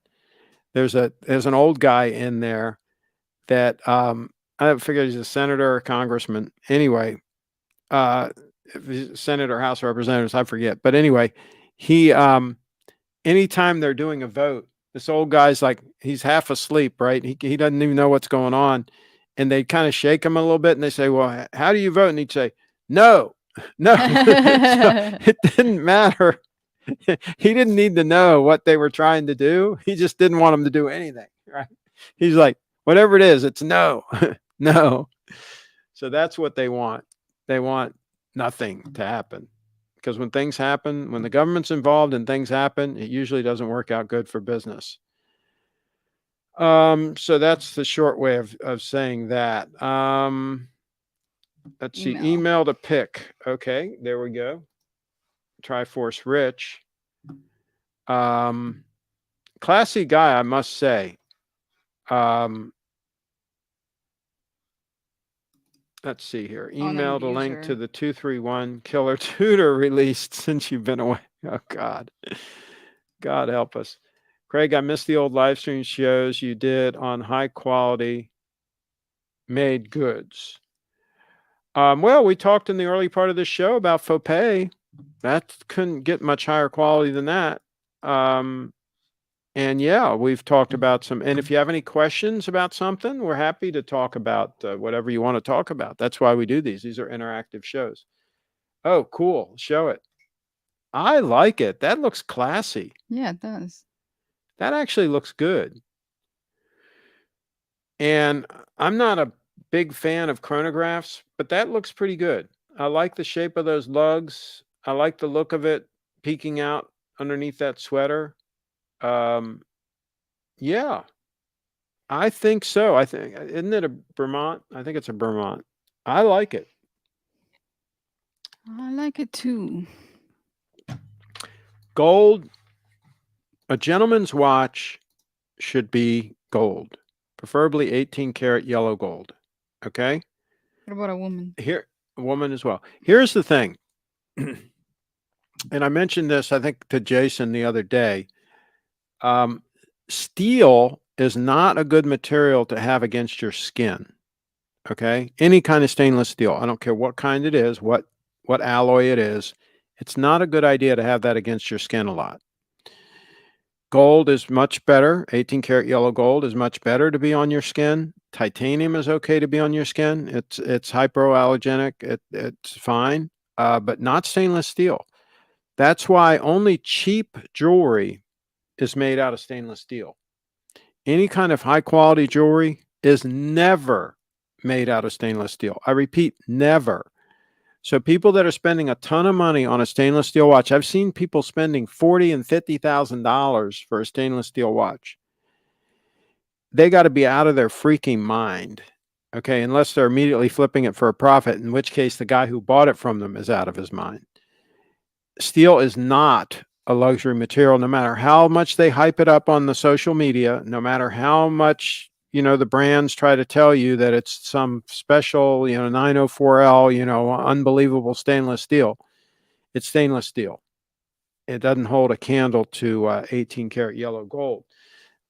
There's an old guy in there that I figure he's a senator or a congressman. Anyway, if he's Senate or House of Representatives, I forget. But anyway, he anytime they're doing a vote, this old guy's like, he's half asleep, right? He doesn't even know what's going on. And they kind of shake him a little bit and they say, well, how do you vote? And he'd say, no. No, so it didn't matter. He didn't need to know what they were trying to do. He just didn't want them to do anything, right? He's like, whatever it is, it's no, no. So that's what they want. They want nothing to happen. Because when things happen, when the government's involved and things happen, it usually doesn't work out good for business. So that's the short way of saying that. Let's see, email to pick. Okay, there we go. Triforce Rich. Classy guy, I must say. Let's see here. Email the link to the 231 Killer Tutor released since you've been away. Oh, God. God help us. Craig, I missed the old live stream shows you did on high quality made goods. Well, we talked in the early part of the show about Faux-pay. That couldn't get much higher quality than that. And yeah, we've talked about some. And if you have any questions about something, we're happy to talk about whatever you want to talk about. That's why we do these. These are interactive shows. Oh, cool. Show it. I like it. That looks classy. Yeah, it does. That actually looks good. And I'm not a big fan of chronographs, but that looks pretty good. I like the shape of those lugs. I like the look of it peeking out underneath that sweater. Yeah, I think so. I think, isn't it a Vermont? I think it's a Vermont. I like it. I like it too. Gold, a gentleman's watch should be gold, preferably 18 karat yellow gold. Okay. What about a woman? Here, a woman as well. Here's the thing. And I mentioned this, I think, to Jason the other day. Steel is not a good material to have against your skin. Okay. Any kind of stainless steel. I don't care what kind it is, what alloy it is. It's not a good idea to have that against your skin a lot. Gold is much better. 18 karat yellow gold is much better to be on your skin. Titanium is okay to be on your skin. It's hypoallergenic. It's fine, but not stainless steel. That's why only cheap jewelry is made out of stainless steel. Any kind of high quality jewelry is never made out of stainless steel. I repeat, never. So people that are spending a ton of money on a stainless steel watch, I've seen people spending $40,000 and $50,000 for a stainless steel watch. They got to be out of their freaking mind. Okay, unless they're immediately flipping it for a profit, in which case the guy who bought it from them is out of his mind. Steel is not a luxury material, no matter how much they hype it up on the social media, no matter how much, the brands try to tell you that it's some special, 904L, unbelievable stainless steel. It's stainless steel. It doesn't hold a candle to 18 karat yellow gold.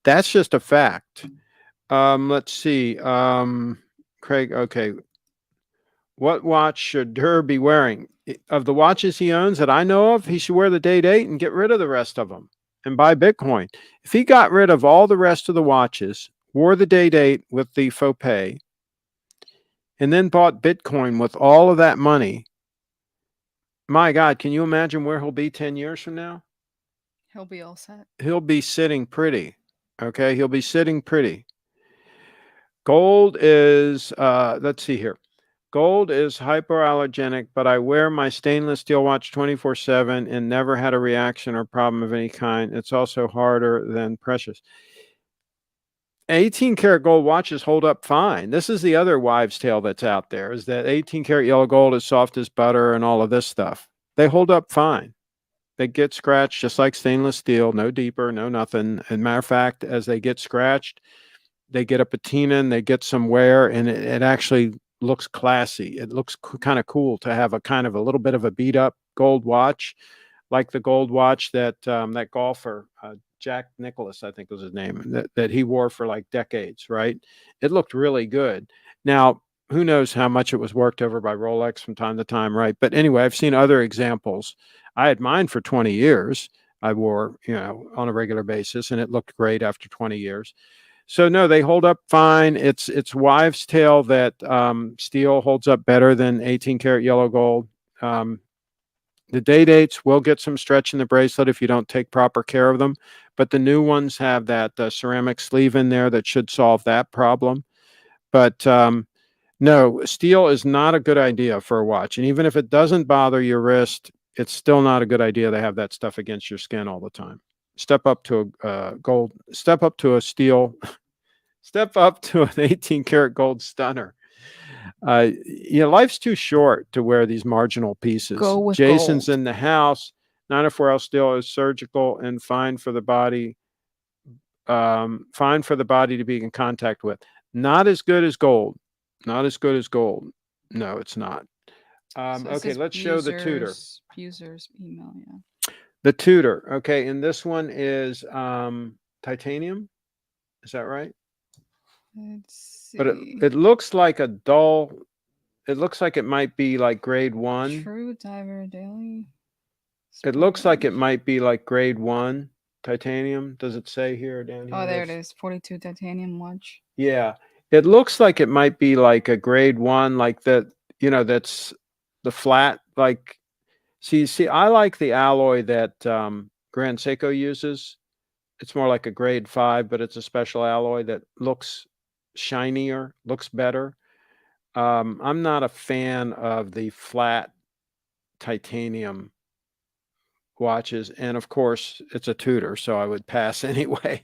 That's just a fact. Let's see. Craig, okay. What watch should Durr be wearing? Of the watches he owns that I know of, he should wear the date 8 and get rid of the rest of them and buy Bitcoin. If he got rid of all the rest of the watches, wore the date 8 with the Faux-pay, and then bought Bitcoin with all of that money, my God, can you imagine where he'll be 10 years from now? He'll be all set. He'll be sitting pretty. Okay, he'll be sitting pretty. Gold is, let's see here. Gold is hypoallergenic, but I wear my stainless steel watch 24/7 and never had a reaction or problem of any kind. It's also harder than precious. 18 karat gold watches hold up fine. This is the other wives' tale that's out there, is that 18 karat yellow gold is soft as butter and all of this stuff. They hold up fine. They get scratched just like stainless steel, no deeper, no nothing. As a matter of fact, as they get scratched, they get a patina and they get some wear, and it actually looks classy. It looks kind of cool to have a kind of a little bit of a beat up gold watch, like the gold watch that that golfer Jack Nicklaus, I think was his name, that he wore for like decades. Right? It looked really good. Now, who knows how much it was worked over by Rolex from time to time, right? But anyway, I've seen other examples. I had mine for 20 years. I wore, on a regular basis, and it looked great after 20 years. So no, they hold up fine. It's wives' tale that steel holds up better than 18 karat yellow gold. The day dates will get some stretch in the bracelet if you don't take proper care of them, but the new ones have that ceramic sleeve in there that should solve that problem. But no, steel is not a good idea for a watch. And even if it doesn't bother your wrist, it's still not a good idea to have that stuff against your skin all the time. Step up to a gold, step up to a steel, step up to an 18 karat gold stunner. Life's too short to wear these marginal pieces. Go with Jason's gold. in the house. 904L steel is surgical and fine for the body. Fine for the body to be in contact with. Not as good as gold. Not as good as gold. No, it's not. Okay, let's show the Tudor. User's email, yeah. The Tudor. Okay, and this one is titanium. Is that right? Let's see. But it looks like a dull. It looks like it might be like grade 1. True Diver Daily. It looks like it might be like grade 1 titanium. Does it say here or down here? Oh, there it is. 42 titanium watch. Yeah. It looks like it might be like a grade 1, like that, that's the flat, like, see, I like the alloy that Grand Seiko uses. It's more like a grade 5, but it's a special alloy that looks shinier, looks better. I'm not a fan of the flat titanium watches. And of course, it's a Tudor, so I would pass anyway.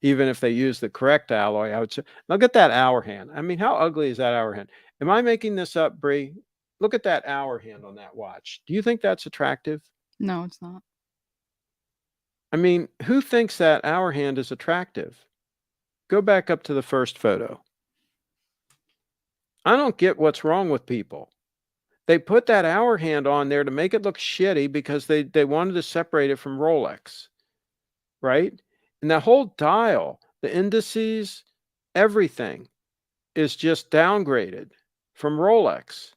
Even if they use the correct alloy, I would say, look at that hour hand. I mean, how ugly is that hour hand? Am I making this up, Bree? Look at that hour hand on that watch. Do you think that's attractive? No, it's not. I mean, who thinks that hour hand is attractive? Go back up to the first photo. I don't get what's wrong with people. They put that hour hand on there to make it look shitty because they wanted to separate it from Rolex, right? And that whole dial, the indices, everything is just downgraded from Rolex.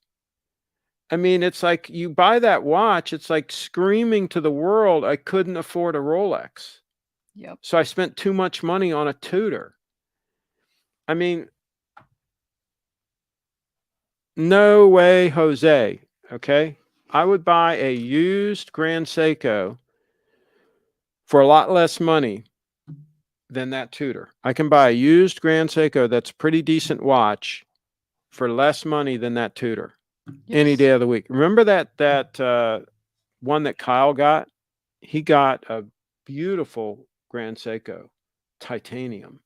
I mean, it's like you buy that watch, it's like screaming to the world, I couldn't afford a Rolex. Yep. So I spent too much money on a Tudor. I mean, no way, Jose. Okay. I would buy a used Grand Seiko for a lot less money than that Tudor. I can buy a used Grand Seiko that's pretty decent watch for less money than that Tudor. Yes. Any day of the week. Remember that one that Kyle got? He got a beautiful Grand Seiko titanium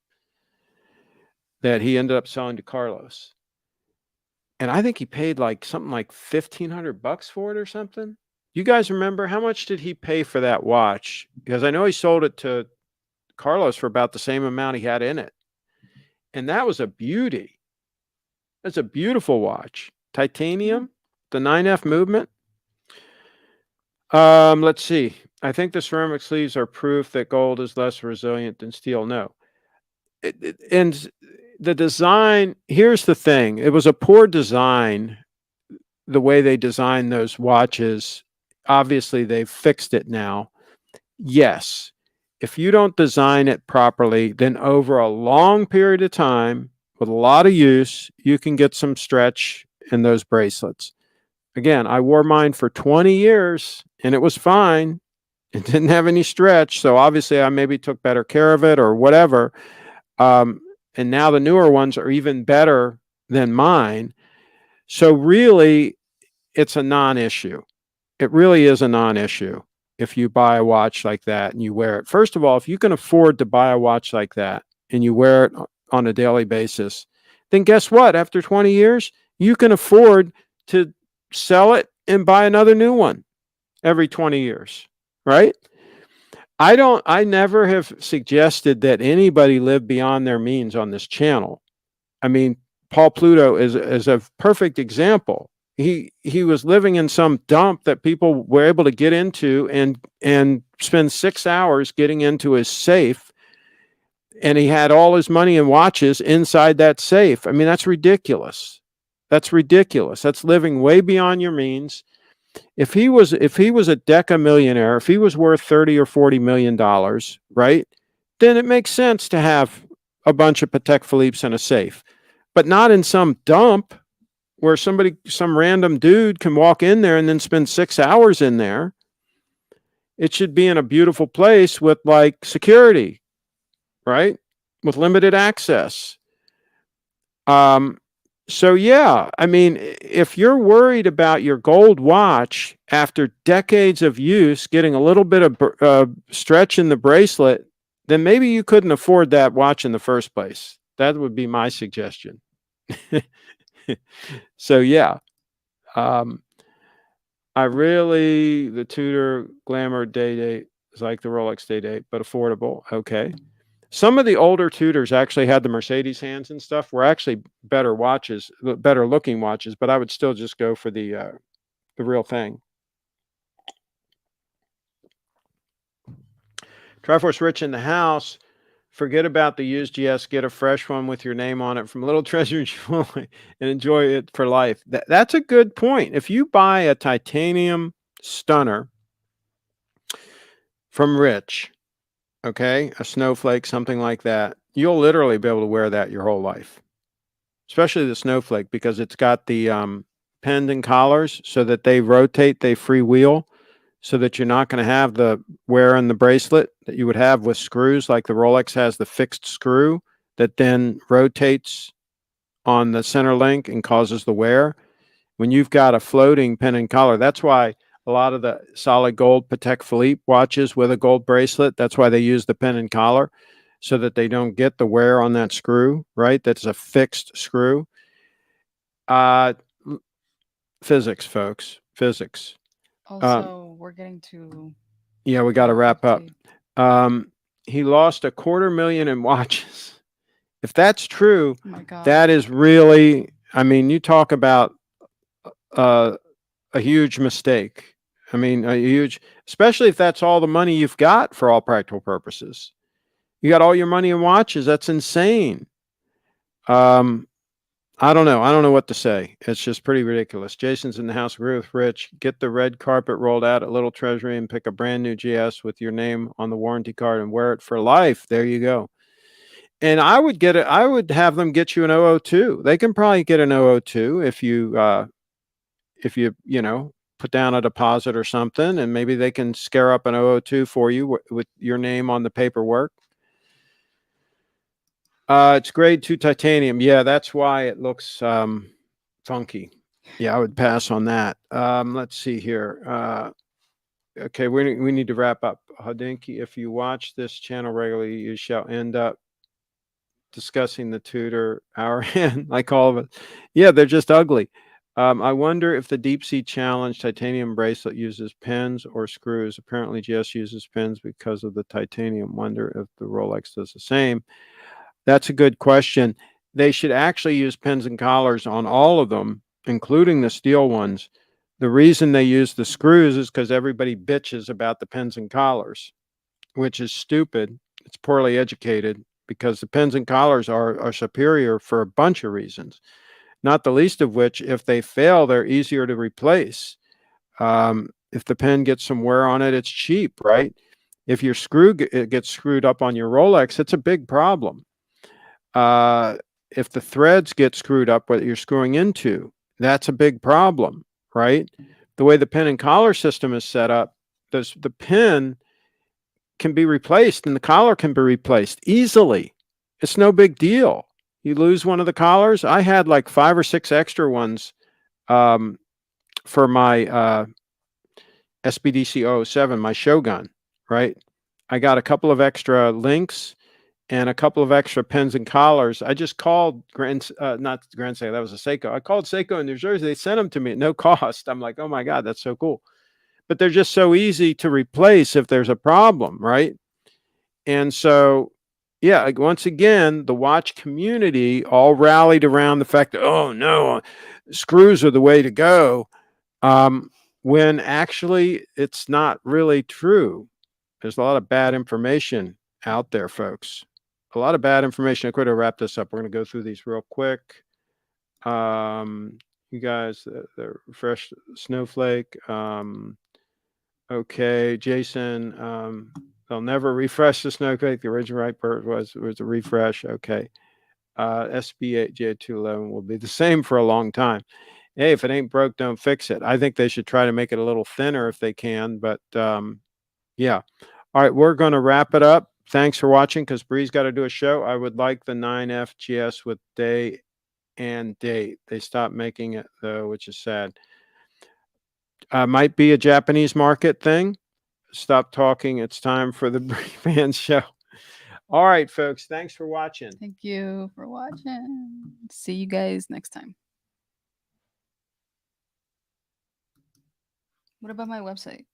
that he ended up selling to Carlos. And I think he paid like something like $1,500 for it or something. You guys remember how much did he pay for that watch? Because I know he sold it to Carlos for about the same amount he had in it. And that was a beauty. That's a beautiful watch. Titanium, the 9F movement. Let's see. I think the ceramic sleeves are proof that gold is less resilient than steel. No. And the design, here's the thing. It was a poor design, the way they designed those watches. Obviously, they've fixed it now. Yes. If you don't design it properly, then over a long period of time, with a lot of use, you can get some stretch in those bracelets. Again, I wore mine for 20 years and it was fine. It didn't have any stretch. So obviously I maybe took better care of it or whatever. And now the newer ones are even better than mine. So really, it's a non-issue. It really is a non-issue if you buy a watch like that and you wear it. First of all, if you can afford to buy a watch like that and you wear it on a daily basis, then guess what? After 20 years, you can afford to sell it and buy another new one every 20 years, right? I never have suggested that anybody live beyond their means on this channel. I mean, Paul Pluto is a perfect example. He was living in some dump that people were able to get into and spend 6 hours getting into his safe. And he had all his money and watches inside that safe. I mean, that's ridiculous. That's ridiculous. That's living way beyond your means. If he was a deca millionaire, if he was worth 30 or 40 million dollars, right? Then it makes sense to have a bunch of Patek Philippe's in a safe, but not in some dump. where some random dude can walk in there and then spend 6 hours in there. It should be in a beautiful place with like security, right? With limited access. So yeah, I mean, if you're worried about your gold watch after decades of use getting a little bit of stretch in the bracelet, then maybe you couldn't afford that watch in the first place. That would be my suggestion. So yeah, um, the Tudor Glamour Day Date is like the Rolex Day Date, but affordable. Okay. Some of the older Tudors actually had the Mercedes hands and stuff, were actually better watches, better looking watches, but I would still just go for the real thing. Triforce Rich in the house. Forget about the used GS. Get a fresh one with your name on it from Little Treasure Jewelry and enjoy it for life. That's a good point. If you buy a titanium stunner from Rich, okay, a snowflake, something like that, you'll literally be able to wear that your whole life. Especially the snowflake, because it's got the pendant collars so that they rotate, they freewheel, so that you're not going to have the wear in the bracelet that you would have with screws, like the Rolex has the fixed screw that then rotates on the center link and causes the wear. When you've got a floating pendant collar, that's why a lot of the solid gold Patek Philippe watches with a gold bracelet, that's why they use the pendant collar, so that they don't get the wear on that screw, right? That's a fixed screw. Physics, folks, physics. Also, we're getting to. Yeah, we got to wrap up. He lost $250,000 in watches. If that's true, Oh my God. that is really, I mean, you talk about a huge mistake. I mean, especially if that's all the money you've got for all practical purposes. You got all your money in watches. That's insane. I don't know. I don't know what to say. It's just pretty ridiculous. Jason's in the house. Agree with Rich. Get the red carpet rolled out at Little Treasury and pick a brand new GS with your name on the warranty card and wear it for life. There you go. And I would get it. I would have them get you an 002. They can probably get an 002 if you put down a deposit or something, and maybe they can scare up an 002 for you with your name on the paperwork. It's grade 2 titanium. Yeah, that's why it looks funky. Yeah, I would pass on that. Let's see here. Okay, we need to wrap up. Hadinki, if you watch this channel regularly, you shall end up discussing the Tudor hour hand, like all of us. Yeah, they're just ugly. I wonder if the Deep Sea Challenge titanium bracelet uses pins or screws. Apparently, GS uses pins because of the titanium. Wonder if the Rolex does the same. That's a good question. They should actually use pins and collars on all of them, including the steel ones. The reason they use the screws is because everybody bitches about the pins and collars, which is stupid. It's poorly educated, because the pins and collars are superior for a bunch of reasons, not the least of which, if they fail, they're easier to replace. If the pen gets some wear on it, it's cheap, right? If your screw gets screwed up on your Rolex, it's a big problem. If the threads get screwed up, what you're screwing into, that's a big problem, right? The way the pin and collar system is set up, the pin can be replaced and the collar can be replaced easily. It's no big deal. You lose one of the collars. I had like 5 or 6 extra ones for my SBDC 007, my Shogun, right? I got a couple of extra links and a couple of extra pins and collars. I just called not Grand Seiko, that was a Seiko. I called Seiko in New Jersey. They sent them to me at no cost. I'm like, oh my God, that's so cool. But they're just so easy to replace if there's a problem, right? And so, yeah, once again, the watch community all rallied around the fact that, oh no, screws are the way to go, when actually it's not really true. There's a lot of bad information out there, folks. A lot of bad information. I could have wrapped this up. We're going to go through these real quick. You guys, the fresh snowflake. Okay, Jason. They'll never refresh the snowflake. The original right bird was a refresh. Okay. SBJ 211 will be the same for a long time. Hey, if it ain't broke, don't fix it. I think they should try to make it a little thinner if they can, but yeah. All right, we're going to wrap it up. Thanks for watching because Bree's got to do a show. I would like the 9FGS with day and date. They stopped making it though, which is sad. Might be a Japanese market thing. Stop talking. It's time for the Bree Man show. All right, folks. Thanks for watching. Thank you for watching. See you guys next time. What about my website?